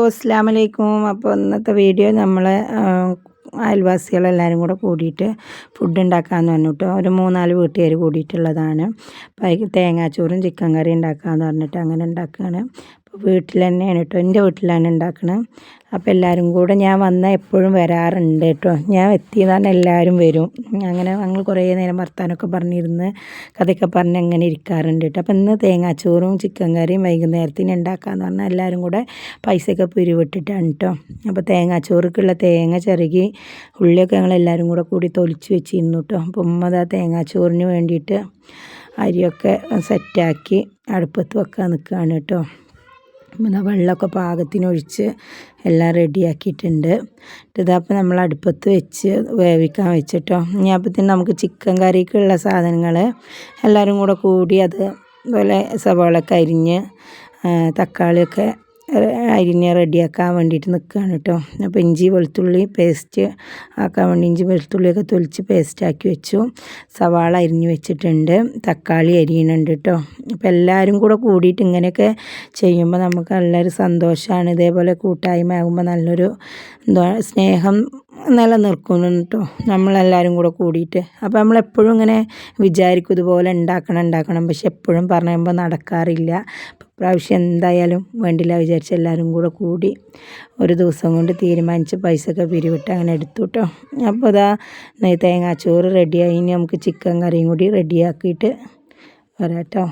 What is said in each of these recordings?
അസ്സലാമു അലൈക്കും. അപ്പോൾ ഇന്നത്തെ വീഡിയോ നമ്മൾ അയൽവാസികളെല്ലാവരും കൂടെ കൂടിയിട്ട് ഫുഡ് ഉണ്ടാക്കാമെന്ന് പറഞ്ഞു കേട്ടോ. ഒരു 3-4 വീട്ടുകാർ കൂടിയിട്ടുള്ളതാണ്. അപ്പോൾ തേങ്ങാച്ചോറും ചിക്കൻ കറി ഉണ്ടാക്കാമെന്ന് പറഞ്ഞിട്ട് അങ്ങനെ ഉണ്ടാക്കുകയാണ്. അപ്പോൾ വീട്ടിൽ തന്നെയാണ് കേട്ടോ, എൻ്റെ വീട്ടിലാണ് ഉണ്ടാക്കുന്നത്. അപ്പോൾ എല്ലാവരും കൂടെ ഞാൻ വന്നാൽ എപ്പോഴും വരാറുണ്ട് കേട്ടോ. ഞാൻ എത്തിയെന്ന് പറഞ്ഞാൽ എല്ലാവരും വരും. അങ്ങനെ ഞങ്ങൾ കുറേ നേരം വർത്താനമൊക്കെ പറഞ്ഞിരുന്ന് കഥയൊക്കെ പറഞ്ഞ് അങ്ങനെ ഇരിക്കാറുണ്ട് കേട്ടോ. അപ്പോൾ ഇന്ന് തേങ്ങാച്ചോറും ചിക്കൻ കറിയും വൈകുന്നേരത്തിന് ഉണ്ടാക്കാമെന്ന് പറഞ്ഞാൽ എല്ലാവരും കൂടെ പൈസയൊക്കെ പിരിവിട്ടിട്ടാണ് കേട്ടോ. അപ്പോൾ തേങ്ങാച്ചോറുക്കുള്ള തേങ്ങ ചിരകി ഉള്ളിയൊക്കെ ഞങ്ങളെല്ലാവരും കൂടെ കൂടി തൊലിച്ച് വെച്ചിരുന്നു കേട്ടോ. അപ്പോൾ ഉമ്മ ദാ തേങ്ങാച്ചോറിന് വേണ്ടിയിട്ട് അരിയൊക്കെ സെറ്റാക്കി അടുപ്പത്ത് വെക്കാൻ നിൽക്കുകയാണ് കേട്ടോ. പിന്നെ വെള്ളമൊക്കെ പാകത്തിനൊഴിച്ച് എല്ലാം റെഡിയാക്കിയിട്ടുണ്ട്. ഇതപ്പോൾ നമ്മൾ അടുപ്പത്ത് വെച്ച് വേവിക്കാൻ വെച്ചിട്ടോ. ഇനി അപ്പോഴത്തേന് നമുക്ക് ചിക്കൻ കറിക്കുള്ള സാധനങ്ങൾ എല്ലാവരും കൂടെ കൂടി അതുപോലെ സവാളയൊക്കെ അരിഞ്ഞ് തക്കാളിയൊക്കെ അരിഞ്ഞ് റെഡിയാക്കാൻ വേണ്ടിയിട്ട് നിൽക്കുകയാണ് കേട്ടോ. അപ്പോൾ ഇഞ്ചി വെളുത്തുള്ളി പേസ്റ്റ് ആക്കാൻ വേണ്ടി ഇഞ്ചി വെളുത്തുള്ളിയൊക്കെ തൊലിച്ച് പേസ്റ്റാക്കി വെച്ചു. സവാള അരിഞ്ഞ് വെച്ചിട്ടുണ്ട്, തക്കാളി അരിയുന്നുണ്ട് കേട്ടോ. അപ്പോൾ എല്ലാവരും കൂടെ കൂടിയിട്ട് ഇങ്ങനെയൊക്കെ ചെയ്യുമ്പോൾ നമുക്ക് നല്ലൊരു സന്തോഷമാണ്. ഇതേപോലെ കൂട്ടായ്മ ആകുമ്പോൾ നല്ലൊരു സ്നേഹം നിലനിൽക്കുന്നു കേട്ടോ, നമ്മളെല്ലാവരും കൂടെ കൂടിയിട്ട്. അപ്പോൾ നമ്മളെപ്പോഴും ഇങ്ങനെ വിചാരിക്കും ഇതുപോലെ ഉണ്ടാക്കണം, പക്ഷെ എപ്പോഴും പറയുമ്പോൾ നടക്കാറില്ല. പ്രാവശ്യം എന്തായാലും വേണ്ടില്ല വിചാരിച്ച് എല്ലാവരും കൂടെ കൂടി ഒരു ദിവസം കൊണ്ട് തീരുമാനിച്ച് പൈസയൊക്കെ പിരിവിട്ട് അങ്ങനെ എടുത്തു കേട്ടോ. അപ്പോൾ ഇതാ തേങ്ങാച്ചോറ് റെഡിയായി. ഇനി നമുക്ക് ചിക്കൻ കറിയും കൂടി റെഡിയാക്കിയിട്ട് വരാം കേട്ടോ.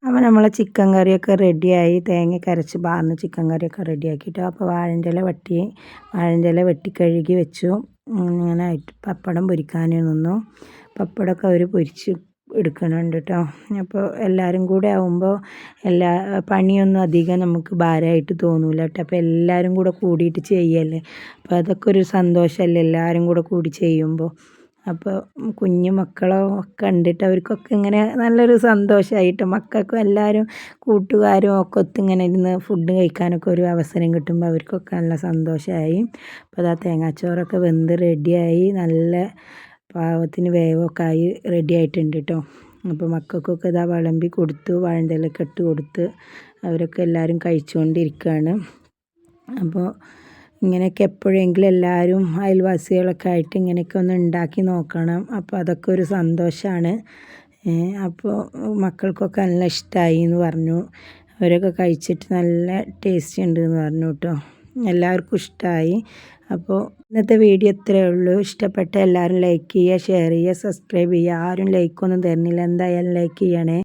അപ്പോൾ നമ്മളെ ചിക്കൻ കറിയൊക്കെ റെഡിയായി, തേങ്ങ അരച്ച് പാർന്ന് ചിക്കൻ കറിയൊക്കെ റെഡിയാക്കിയിട്ട് അപ്പോൾ വാഴൻ്റെ ഇല വെട്ടി കഴുകി വെച്ചു. ഇങ്ങനെ ആയിട്ട് പപ്പടം പൊരിക്കാനും നിന്നു. പപ്പടമൊക്കെ അവർ പൊരിച്ച് എടുക്കണുണ്ട് കേട്ടോ. അപ്പോൾ എല്ലാവരും കൂടെ ആകുമ്പോൾ പണിയൊന്നും അധികം നമുക്ക് ഭാരമായിട്ട് തോന്നില്ല കേട്ടോ. അപ്പോൾ എല്ലാവരും കൂടെ കൂടിയിട്ട് ചെയ്യല്ലേ, അപ്പോൾ അതൊക്കെ ഒരു സന്തോഷമല്ലേ എല്ലാവരും കൂടെ കൂടി ചെയ്യുമ്പോൾ. അപ്പോൾ കുഞ്ഞു മക്കളോ ഒക്കെ കണ്ടിട്ട് അവർക്കൊക്കെ ഇങ്ങനെ നല്ലൊരു സന്തോഷമായിട്ട് മക്കൾക്കും എല്ലാവരും കൂട്ടുകാരും ഒക്കെ ഇങ്ങനെ ഇരുന്ന് ഫുഡ് കഴിക്കാനൊക്കെ ഒരു അവസരം കിട്ടുമ്പോൾ അവർക്കൊക്കെ നല്ല സന്തോഷമായി. അപ്പോൾ അതാ തേങ്ങാച്ചോറൊക്കെ വെന്ത് റെഡിയായി, നല്ല പാകത്തിന് വേവൊക്കെ ആയി റെഡി ആയിട്ടുണ്ട് കേട്ടോ. അപ്പോൾ മക്കൾക്കൊക്കെ ഇതാ വിളമ്പി കൊടുത്തു, വാഴന്തലൊക്കെ ഇട്ട് കൊടുത്ത് അവരൊക്കെ എല്ലാവരും കഴിച്ചുകൊണ്ടിരിക്കുകയാണ്. അപ്പോൾ ഇങ്ങനെയൊക്കെ എപ്പോഴെങ്കിലും എല്ലാവരും അയൽവാസികളൊക്കെ ആയിട്ട് ഇങ്ങനെയൊക്കെ ഒന്ന് ഉണ്ടാക്കി നോക്കണം. അപ്പോൾ അതൊക്കെ ഒരു സന്തോഷമാണ്. അപ്പോൾ മക്കൾക്കൊക്കെ നല്ല ഇഷ്ടമായി എന്ന് പറഞ്ഞു. അവരൊക്കെ കഴിച്ചിട്ട് നല്ല ടേസ്റ്റ് ഉണ്ട് എന്ന് പറഞ്ഞു കേട്ടോ. എല്ലാവർക്കും ഇഷ്ടമായി. അപ്പോൾ ഇന്നത്തെ വീഡിയോ ഇത്രയേ ഉള്ളൂ. ഇഷ്ടപ്പെട്ട എല്ലാവരും ലൈക്ക് ചെയ്യുക, ഷെയർ ചെയ്യുക, സബ്സ്ക്രൈബ് ചെയ്യുക. ആരും ലൈക്കൊന്നും തരുന്നില്ല, എന്തായാലും ലൈക്ക് ചെയ്യണേ.